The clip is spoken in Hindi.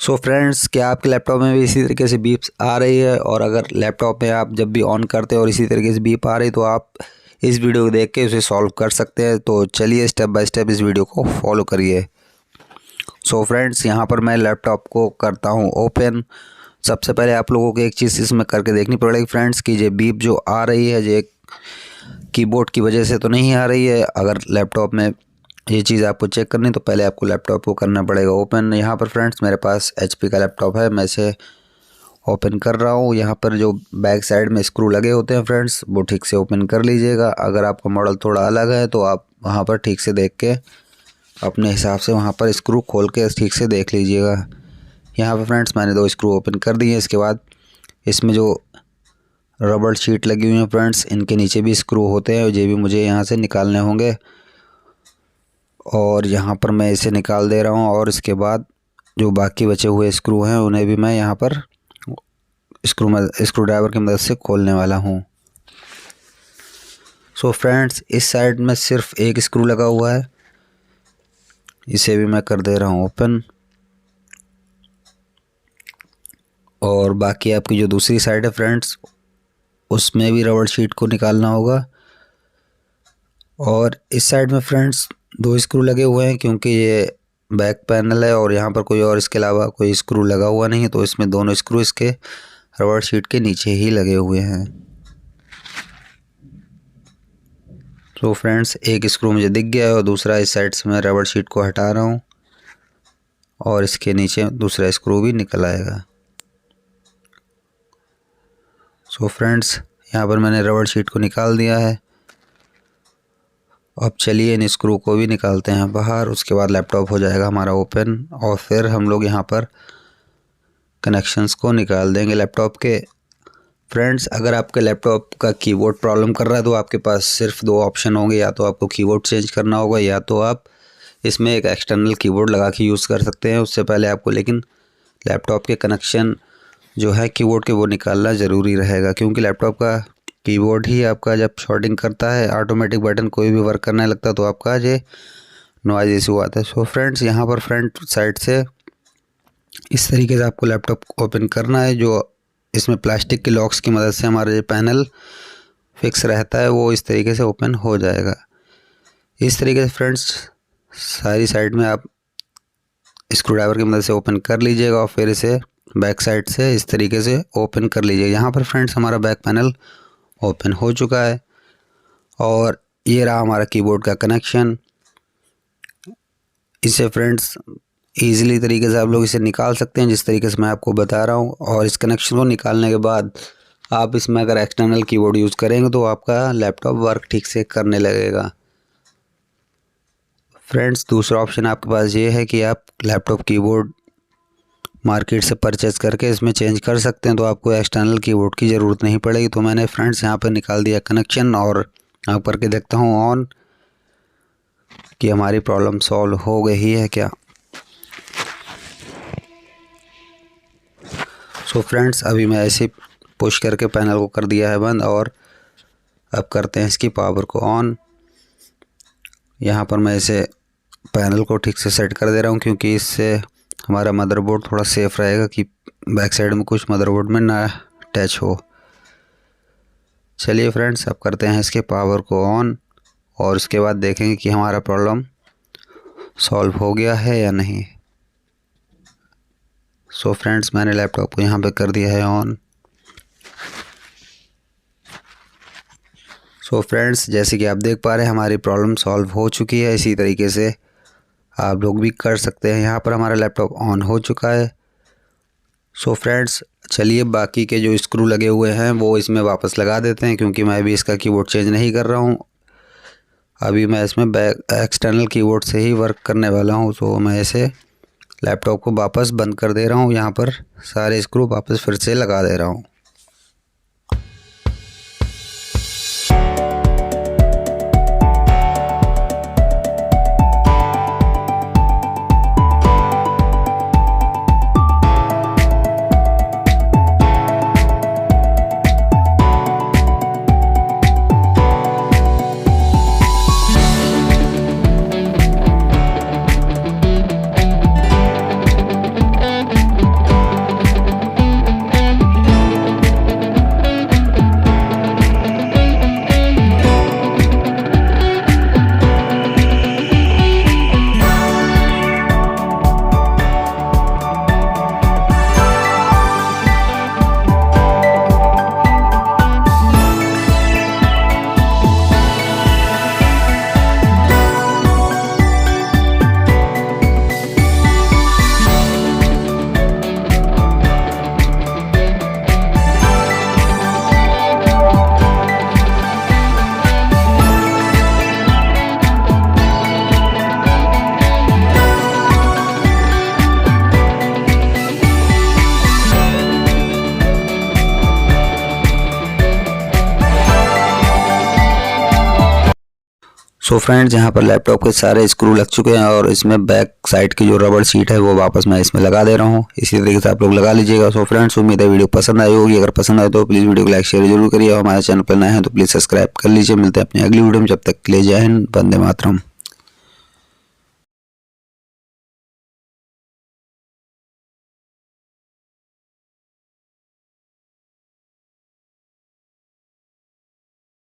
सो फ्रेंड्स, क्या आपके लैपटॉप में भी इसी तरीके से बीप्स आ रही है? और अगर लैपटॉप में आप जब भी ऑन करते हो और इसी तरीके से बीप आ रही तो आप इस वीडियो को देख के उसे सॉल्व कर सकते हैं। तो चलिए स्टेप बाय स्टेप इस वीडियो को फॉलो करिए। सो फ्रेंड्स, यहाँ पर मैं लैपटॉप को करता हूँ ओपन। सबसे पहले आप लोगों को एक चीज़ इसमें करके देखनी पड़ेगी फ्रेंड्स कि ये बीप जो आ रही है ये कीबोर्ड की वजह से तो नहीं आ रही है। अगर लैपटॉप में ये चीज़ आपको चेक करनी तो पहले आपको लैपटॉप को करना पड़ेगा ओपन। यहाँ पर फ्रेंड्स मेरे पास HP का लैपटॉप है, मैं इसे ओपन कर रहा हूँ। यहाँ पर जो बैक साइड में स्क्रू लगे होते हैं फ्रेंड्स वो ठीक से ओपन कर लीजिएगा। अगर आपका मॉडल थोड़ा अलग है तो आप वहाँ पर ठीक से देख के अपने हिसाब से वहाँ पर स्क्रू खोल के ठीक से देख लीजिएगा। यहाँ पर फ्रेंड्स मैंने 2 स्क्रू ओपन कर दिए। इसके बाद इसमें जो रबड़ शीट लगी हुई है फ्रेंड्स, इनके नीचे भी स्क्रू होते हैं, ये भी मुझे यहाँ से निकालने होंगे और यहाँ पर मैं इसे निकाल दे रहा हूँ। और इसके बाद जो बाकी बचे हुए स्क्रू हैं उन्हें भी मैं यहाँ पर स्क्रू ड्राइवर की मदद से खोलने वाला हूँ। सो फ्रेंड्स, इस साइड में सिर्फ एक स्क्रू लगा हुआ है, इसे भी मैं कर दे रहा हूँ ओपन। और बाकी आपकी जो दूसरी साइड है फ्रेंड्स उसमें भी रबड़ शीट को निकालना होगा। और इस साइड में फ्रेंड्स 2 स्क्रू लगे हुए हैं क्योंकि ये बैक पैनल है और यहाँ पर कोई और इसके अलावा कोई स्क्रू लगा हुआ नहीं है, तो इसमें दोनों स्क्रू इसके रबड़ शीट के नीचे ही लगे हुए हैं। तो फ्रेंड्स एक स्क्रू मुझे दिख गया है और दूसरा इस साइड से मैं रबड़ शीट को हटा रहा हूँ और इसके नीचे दूसरा स्क्रू भी निकल आएगा। सो फ्रेंड्स, यहाँ पर मैंने रबड़ शीट को निकाल दिया है। अब चलिए इन स्क्रू को भी निकालते हैं बाहर, उसके बाद लैपटॉप हो जाएगा हमारा ओपन और फिर हम लोग यहाँ पर कनेक्शंस को निकाल देंगे लैपटॉप के। फ्रेंड्स, अगर आपके लैपटॉप का कीबोर्ड प्रॉब्लम कर रहा है तो आपके पास सिर्फ 2 ऑप्शन होंगे, या तो आपको कीबोर्ड चेंज करना होगा या तो आप इसमें एक एक्सटर्नल कीबोर्ड लगा के यूज़ कर सकते हैं। उससे पहले आपको लेकिन लैपटॉप के कनेक्शन जो है कीबोर्ड के वो निकालना ज़रूरी रहेगा, क्योंकि लैपटॉप का कीबोर्ड ही आपका जब शॉर्टिंग करता है ऑटोमेटिक बटन कोई भी वर्क करने लगता है तो आपका ये नॉइज़ इशू आता है। सो फ्रेंड्स, यहाँ पर फ्रंट साइड से इस तरीके से आपको लैपटॉप ओपन करना है। जो इसमें प्लास्टिक के लॉक्स की मदद से हमारा जो पैनल फिक्स रहता है वो इस तरीके से ओपन हो जाएगा। इस तरीके से फ्रेंड्स सारी साइड में आप स्क्रू ड्राइवर की मदद से ओपन कर लीजिएगा और फिर इसे बैक साइड से इस तरीके से ओपन कर लीजिएगा। यहाँ पर फ्रेंड्स हमारा बैक पैनल ओपन हो चुका है और ये रहा हमारा कीबोर्ड का कनेक्शन। इसे फ्रेंड्स ईज़िली तरीके से आप लोग इसे निकाल सकते हैं जिस तरीके से मैं आपको बता रहा हूँ। और इस कनेक्शन को निकालने के बाद आप इसमें अगर एक्सटर्नल कीबोर्ड यूज़ करेंगे तो आपका लैपटॉप वर्क ठीक से करने लगेगा। फ्रेंड्स, दूसरा ऑप्शन आपके पास ये है कि आप लैपटॉप कीबोर्ड मार्केट से परचेज़ करके इसमें चेंज कर सकते हैं, तो आपको एक्सटर्नल कीबोर्ड की ज़रूरत नहीं पड़ेगी। तो मैंने फ्रेंड्स यहाँ पर निकाल दिया कनेक्शन और आप करके देखता हूँ ऑन कि हमारी प्रॉब्लम सॉल्व हो गई है क्या। सो फ्रेंड्स, अभी मैं ऐसे पुश करके पैनल को कर दिया है बंद और अब करते हैं इसकी पावर को ऑन। यहाँ पर मैं इसे पैनल को ठीक से सेट कर दे रहा हूँ क्योंकि इससे हमारा मदरबोर्ड थोड़ा सेफ़ रहेगा कि बैक साइड में कुछ मदरबोर्ड में ना टच हो। चलिए फ्रेंड्स, अब करते हैं इसके पावर को ऑन और उसके बाद देखेंगे कि हमारा प्रॉब्लम सॉल्व हो गया है या नहीं। सो फ्रेंड्स, मैंने लैपटॉप को यहाँ पे कर दिया है ऑन। सो फ्रेंड्स, जैसे कि आप देख पा रहे हैं हमारी प्रॉब्लम सॉल्व हो चुकी है। इसी तरीके से आप लोग भी कर सकते हैं। यहाँ पर हमारा लैपटॉप ऑन हो चुका है। सो फ्रेंड्स, चलिए बाकी के जो स्क्रू लगे हुए हैं वो इसमें वापस लगा देते हैं क्योंकि मैं भी इसका कीबोर्ड चेंज नहीं कर रहा हूँ। अभी मैं इसमें एक्सटर्नल कीबोर्ड से ही वर्क करने वाला हूँ। तो मैं इसे लैपटॉप को वापस बंद कर दे रहा हूँ, यहाँ पर सारे स्क्रू वापस फिर से लगा दे रहा हूँ। सो फ्रेंड्स, यहाँ पर लैपटॉप के सारे स्क्रू लग चुके हैं और इसमें बैक साइड की जो रबड़ सीट है वो वापस मैं इसमें लगा दे रहा हूँ। इसी तरीके से आप लोग लगा लीजिएगा। सो फ्रेंड्स, उम्मीद है वीडियो पसंद आई होगी। अगर पसंद आए तो प्लीज़ वीडियो को लाइक शेयर जरूर करिए और हमारे चैनल पर नए हैं तो प्लीज़ सब्सक्राइब कर लीजिए। मिलते हैं अपनी अगली वीडियो में, जब तक के लिए जय हिंद, वंदे मातरम।